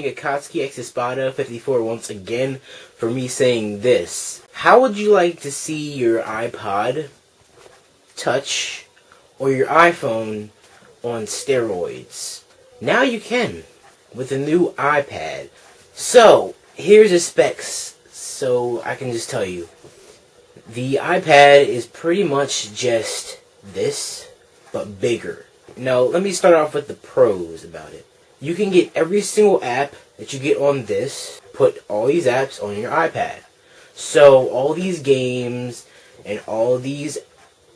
thank Akatsuki X Espada 54 once again for me saying this. How would you like to see your iPod Touch or your iPhone on steroids? Now you can with the new iPad. So, here's the specs, so I can just tell you. The iPad is pretty much just this, but bigger. Now, let me start off with the pros about it. You can get every single app that you get on this, put all these apps on your iPad. So, all these games and all these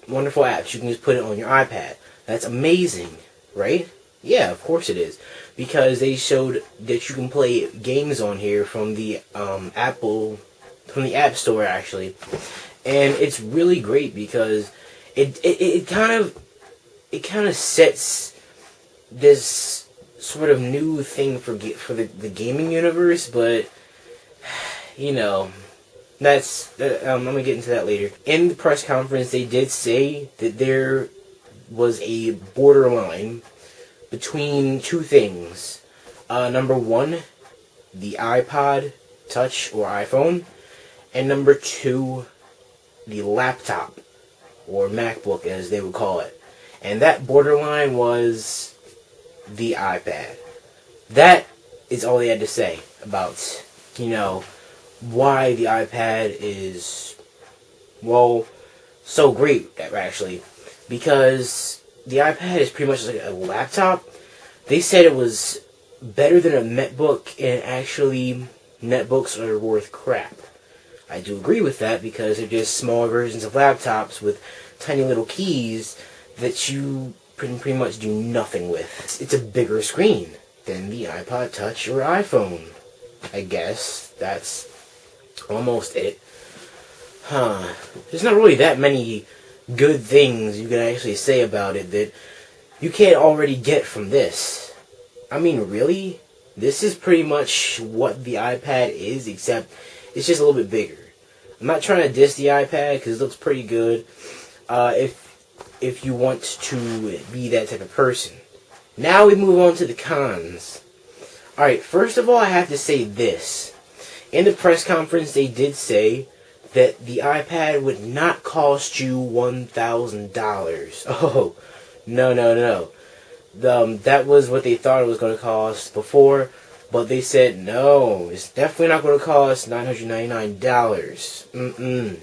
wonderful apps, you can just put it on your iPad. That's amazing, right? Yeah, of course it is. Because they showed that you can play games on here from the from the App Store actually, and it's really great because it kind of sets this sort of new thing for the gaming universe. But you know, I'm gonna get into that later. In the press conference, they did say that there was a borderline between two things. Number one, the iPod Touch or iPhone, and number two, the laptop or MacBook as they would call it. And that borderline was the iPad. That is all they had to say about, you know, why the iPad is, well, so great actually, because the iPad is pretty much like a laptop. They said it was better than a netbook, and actually netbooks are worth crap. I do agree with that because they're just smaller versions of laptops with tiny little keys that you pretty much do nothing with. It's a bigger screen than the iPod Touch or iPhone. I guess that's almost it. There's not really that many good things you can actually say about it that you can't already get from this. I mean, really? This is pretty much what the iPad is, except it's just a little bit bigger. I'm not trying to diss the iPad because it looks pretty good if you want to be that type of person. Now we move on to the cons. Alright, first of all, I have to say this. In the press conference, they did say that the iPad would not cost you $1,000. Oh, no. That was what they thought it was going to cost before, but they said, no, it's definitely not going to cost $999.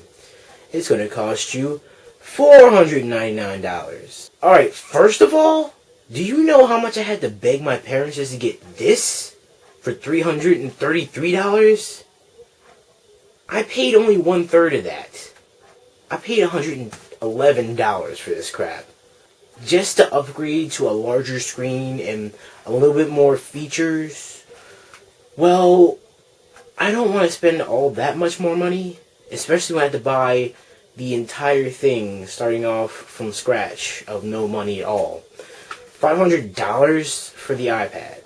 It's going to cost you $499. Alright, first of all, do you know how much I had to beg my parents just to get this for $333? I paid only 1/3 of that. I paid $111 for this crap. Just to upgrade to a larger screen and a little bit more features. Well, I don't want to spend all that much more money, especially when I have to buy the entire thing starting off from scratch of no money at all. $500 for the iPad.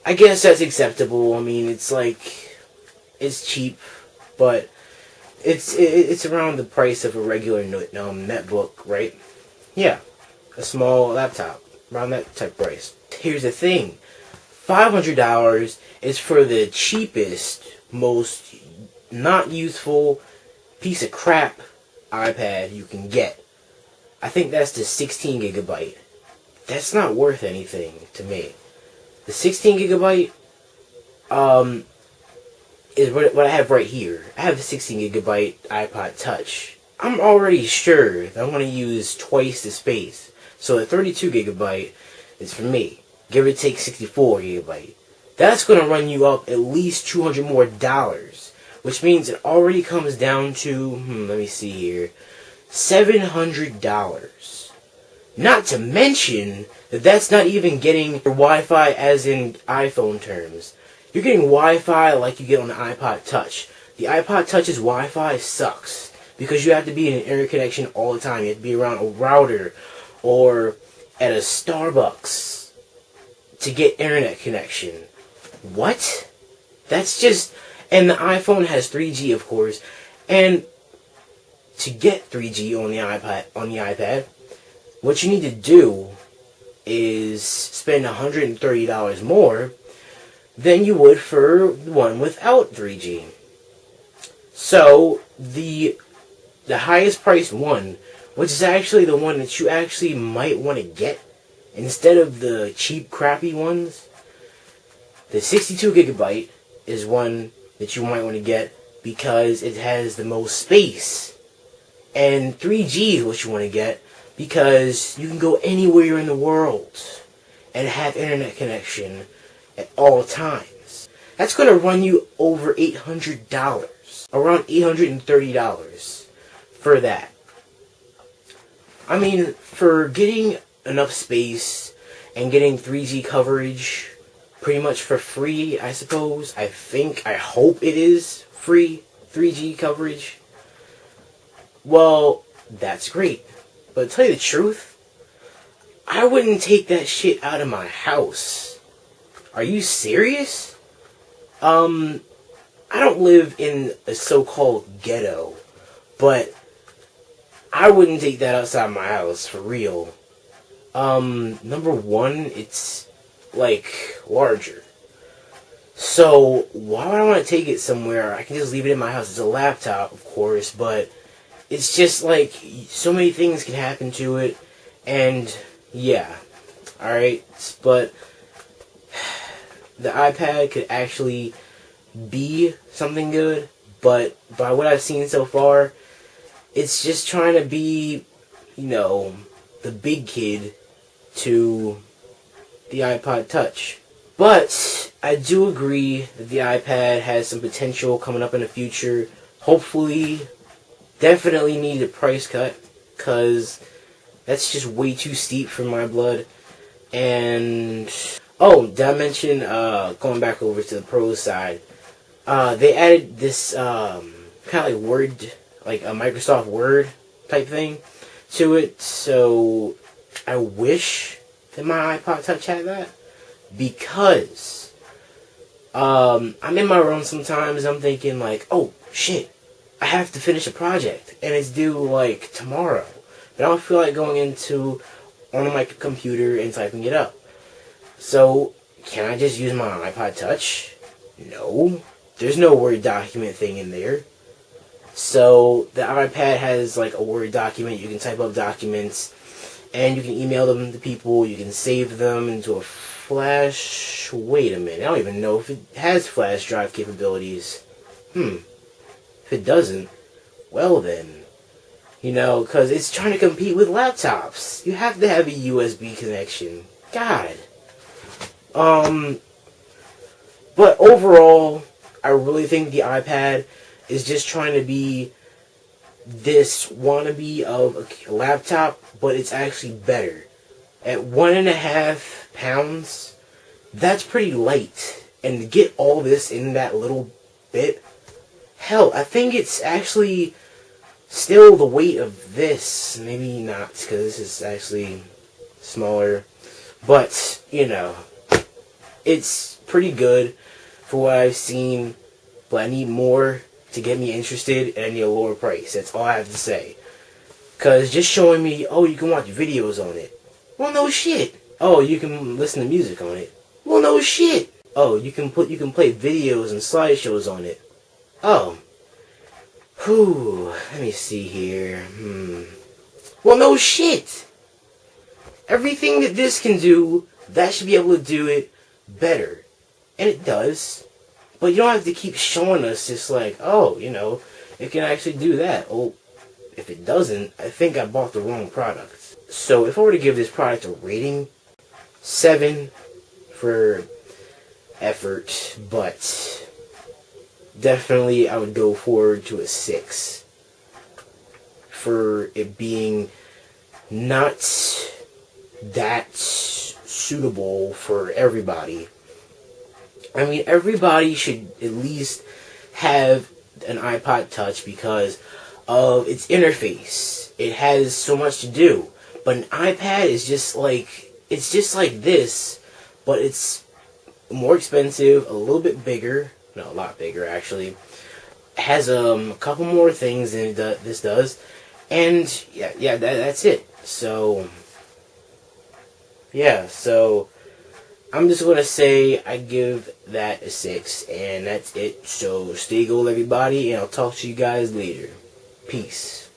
I guess that's acceptable. I mean, it's cheap, but it's around the price of a regular netbook, right? Yeah, a small laptop, around that type of price. Here's the thing. $500 is for the cheapest, most not useful piece of crap iPad you can get. I think that's the 16 gigabyte. That's not worth anything to me. The 16 gigabyte is what I have right here. I have the 16 gigabyte iPod Touch. I'm already sure that I'm going to use twice the space. So the 32 gigabyte is for me. Give or take 64 gigabyte. That's going to run you up at least $200 more, which means it already comes down to, let me see here, $700. Not to mention that that's not even getting your Wi-Fi as in iPhone terms. You're getting Wi-Fi like you get on the iPod Touch. The iPod Touch's Wi-Fi sucks because you have to be in an internet connection all the time. You have to be around a router or at a Starbucks to get internet connection. What? That's just... And the iPhone has 3G, of course. And to get 3G on the iPad, what you need to do is spend $130 more than you would for one without 3G. So the highest priced one, which is actually the one that you actually might want to get instead of the cheap crappy ones, the 62 gigabyte is one that you might want to get because it has the most space. And 3G is what you want to get because you can go anywhere in the world and have internet connection at all times. That's going to run you over $800, around $830 for that. I mean, for getting enough space and getting 3G coverage pretty much for free, I suppose. I hope it is free 3G coverage. Well, that's great. But to tell you the truth, I wouldn't take that shit out of my house. Are you serious? I don't live in a so-called ghetto, but I wouldn't take that outside my house, for real. Number one, it's, like, larger. So, why would I want to take it somewhere? I can just leave it in my house. It's a laptop, of course, but it's just, like, so many things can happen to it, and, yeah. Alright, but the iPad could actually be something good, but by what I've seen so far, it's just trying to be, the big kid to the iPod Touch. But I do agree that the iPad has some potential coming up in the future. Hopefully, definitely need a price cut, because that's just way too steep for my blood. And, oh, did I mention, going back over to the pros side, they added this, kind of like Word, like a Microsoft Word type thing to it, so I wish that my iPod Touch had that, because I'm in my room sometimes, I'm thinking like, oh shit, I have to finish a project, and it's due like tomorrow, but I don't feel like going on my computer and typing it up. So, can I just use my iPod Touch? No. There's no Word document thing in there. So, the iPad has like a Word document. You can type up documents, and you can email them to people. You can save them into a flash... Wait a minute. I don't even know if it has flash drive capabilities. If it doesn't, well then. Because it's trying to compete with laptops. You have to have a USB connection. God. But overall, I really think the iPad is just trying to be this wannabe of a laptop, but it's actually better. At 1.5 pounds, that's pretty light. And to get all this in that little bit, hell, I think it's actually still the weight of this. Maybe not, because this is actually smaller. But, it's pretty good for what I've seen, but I need more to get me interested, and I need a lower price. That's all I have to say. Because just showing me, oh, you can watch videos on it. Well, no shit. Oh, you can listen to music on it. Well, no shit. Oh, you can play videos and slideshows on it. Oh. Whew. Let me see here. Well, no shit. Everything that this can do, that should be able to do it better. And it does. But you don't have to keep showing us just like, oh, it can actually do that. Oh, if it doesn't, I think I bought the wrong product. So if I were to give this product a rating, 7 for effort, but definitely I would go forward to a 6 for it being not that suitable for everybody. I mean, everybody should at least have an iPod Touch because of its interface. It has so much to do. But an iPad is just like, it's just like this, but it's more expensive, a little bit bigger. No, a lot bigger, actually. It has a couple more things than this does. And, that's it. So, yeah, so I'm just gonna say I give that a 6, and that's it. So stay gold, everybody, and I'll talk to you guys later. Peace.